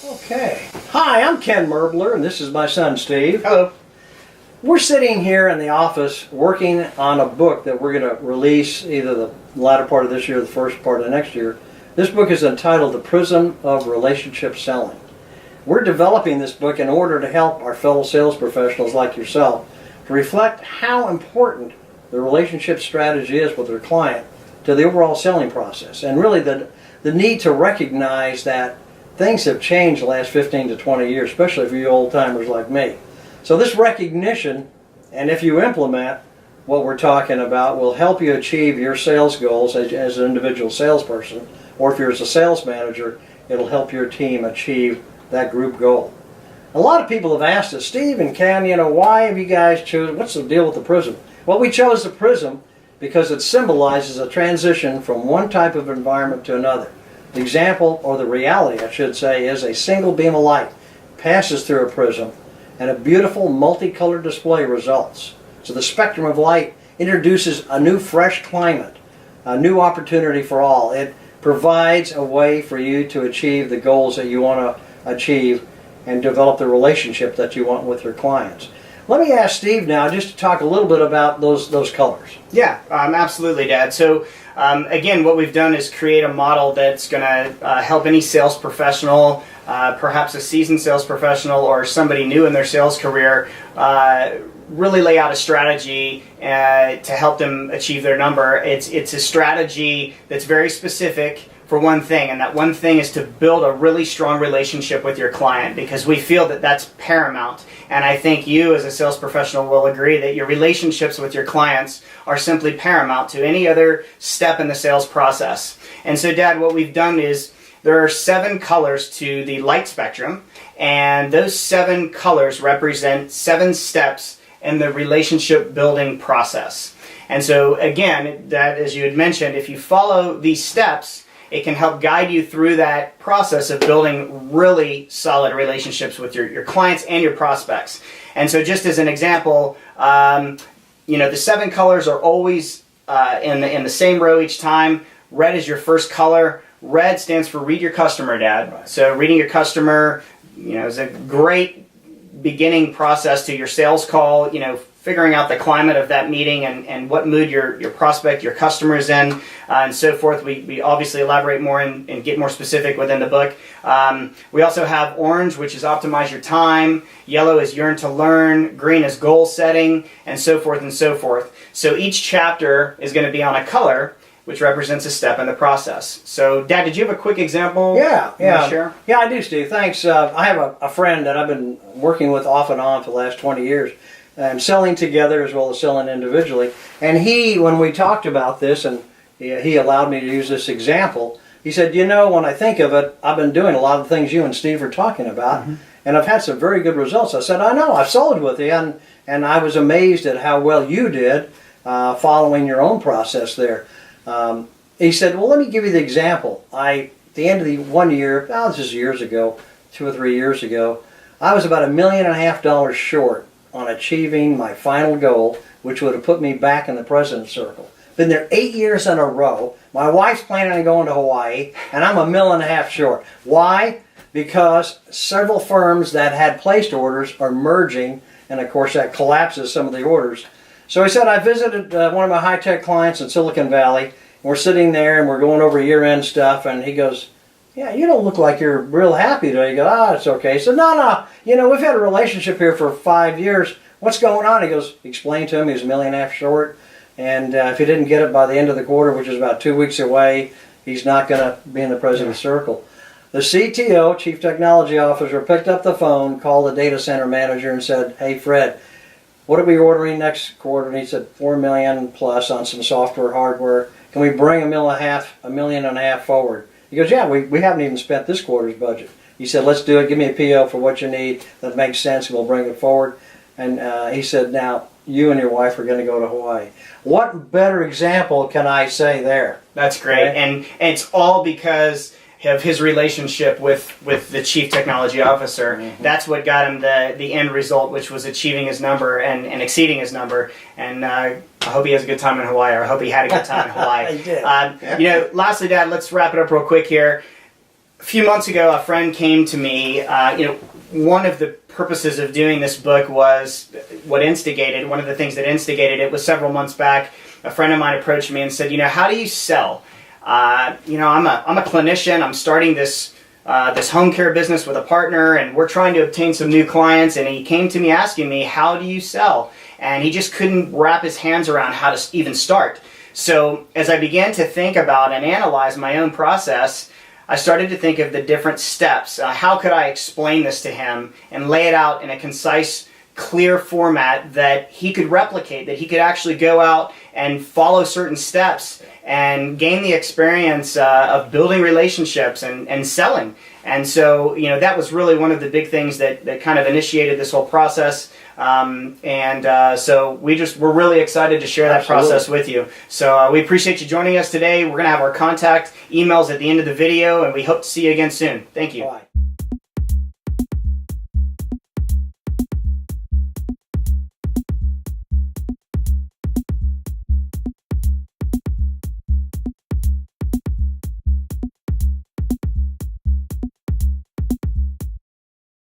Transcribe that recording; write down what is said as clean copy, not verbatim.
Okay. Hi, I'm Ken Merbler, and this is my son, Steve. Hello. We're sitting here in the office working on a book that we're going to release either the latter part of this year or the first part of next year. This book is entitled The Prism of Relationship Selling. We're developing this book in order to help our fellow sales professionals like yourself to reflect how important the relationship strategy is with their client to the overall selling process, and really the need to recognize that things have changed the last 15 to 20 years, especially for you old-timers like me. So this recognition, and if you implement what we're talking about, will help you achieve your sales goals as an individual salesperson, or if you're as a sales manager, it'll help your team achieve that group goal. A lot of people have asked us, Steve and Ken, why have you guys chosen, what's the deal with the Prism? Well, we chose the Prism because it symbolizes a transition from one type of environment to another. The example, or the reality I should say, is a single beam of light passes through a prism and a beautiful multicolored display results. So the spectrum of light introduces a new fresh climate, a new opportunity for all. It provides a way for you to achieve the goals that you want to achieve and develop the relationship that you want with your clients. Let me ask Steve now just to talk a little bit about those colors. Yeah, absolutely, Dad. So again, what we've done is create a model that's going to help any sales professional, perhaps a seasoned sales professional or somebody new in their sales career, really lay out a strategy to help them achieve their number. It's a strategy that's very specific for one thing, and that one thing is to build a really strong relationship with your client, because we feel that that's paramount. And I think you as a sales professional will agree that your relationships with your clients are simply paramount to any other step in the sales process. And so, Dad, what we've done is there are 7 colors to the light spectrum, and those 7 colors represent 7 steps in the relationship building process. And so again, that, as you had mentioned, if you follow these steps, it can help guide you through that process of building really solid relationships with your clients and your prospects. And so just as an example, the 7 colors are always in the same row each time. Red is your first color. Red stands for read your customer, Dad. Right. So reading your customer, is a great beginning process to your sales call, figuring out the climate of that meeting and what mood your prospect, your customer is in, and so forth. We obviously elaborate more and get more specific within the book. We also have orange, which is optimize your time. Yellow is yearn to learn. Green is goal setting, and so forth and so forth. So each chapter is going to be on a color, which represents a step in the process. So, Dad, did you have a quick example? Yeah. To share? Yeah, I do, Steve. Thanks. I have a friend that I've been working with off and on for the last 20 years. And selling together as well as selling individually. And when we talked about this, and he allowed me to use this example, he said, when I think of it, I've been doing a lot of things you and Steve are talking about, and I've had some very good results. I said, I know, I've sold with you, and I was amazed at how well you did following your own process there. He said, well, let me give you the example. At the end of the one year, this is years ago, 2 or 3 years ago, I was about $1.5 million short on achieving my final goal, which would have put me back in the President's Circle. Been there 8 years in a row. My wife's planning on going to Hawaii, and I'm $1.5 million short. Why? Because several firms that had placed orders are merging, and of course that collapses some of the orders. So he said, I visited one of my high-tech clients in Silicon Valley, and we're sitting there and we're going over year-end stuff, and he goes, yeah, you don't look like you're real happy today. You go, it's okay. He said, no, we've had a relationship here for 5 years. What's going on? He goes, explain to him he's $1.5 million short, and if he didn't get it by the end of the quarter, which is about 2 weeks away, he's not going to be in the President's Circle. The CTO, Chief Technology Officer, picked up the phone, called the data center manager, and said, hey, Fred, what are we ordering next quarter? And he said, $4 million plus on some software, hardware. Can we bring $1.5 million forward? He goes, yeah, we haven't even spent this quarter's budget. He said, let's do it. Give me a PO for what you need. That makes sense, and we'll bring it forward. And he said, now, you and your wife are going to go to Hawaii. What better example can I say there? That's great. Okay? And it's all because of his relationship with the Chief Technology Officer. Mm-hmm. That's what got him the end result, which was achieving his number and exceeding his number. And I hope he has a good time in Hawaii, or I hope he had a good time in Hawaii. He did. Lastly, Dad, let's wrap it up real quick here. a few months ago, a friend came to me. One of the purposes of doing this book was one of the things that instigated it was several months back. A friend of mine approached me and said, how do you sell? I'm a clinician. I'm starting this home care business with a partner, and we're trying to obtain some new clients. And he came to me asking me, how do you sell? And he just couldn't wrap his hands around how to even start. So as I began to think about and analyze my own process, I started to think of the different steps. How could I explain this to him and lay it out in a concise, clear format that he could replicate, that he could actually go out and follow certain steps and gain the experience of building relationships and selling. And so, that was really one of the big things that kind of initiated this whole process. So we're really excited to share that process with you. So we appreciate you joining us today. We're going to have our contact emails at the end of the video, and we hope to see you again soon. Thank you. Bye.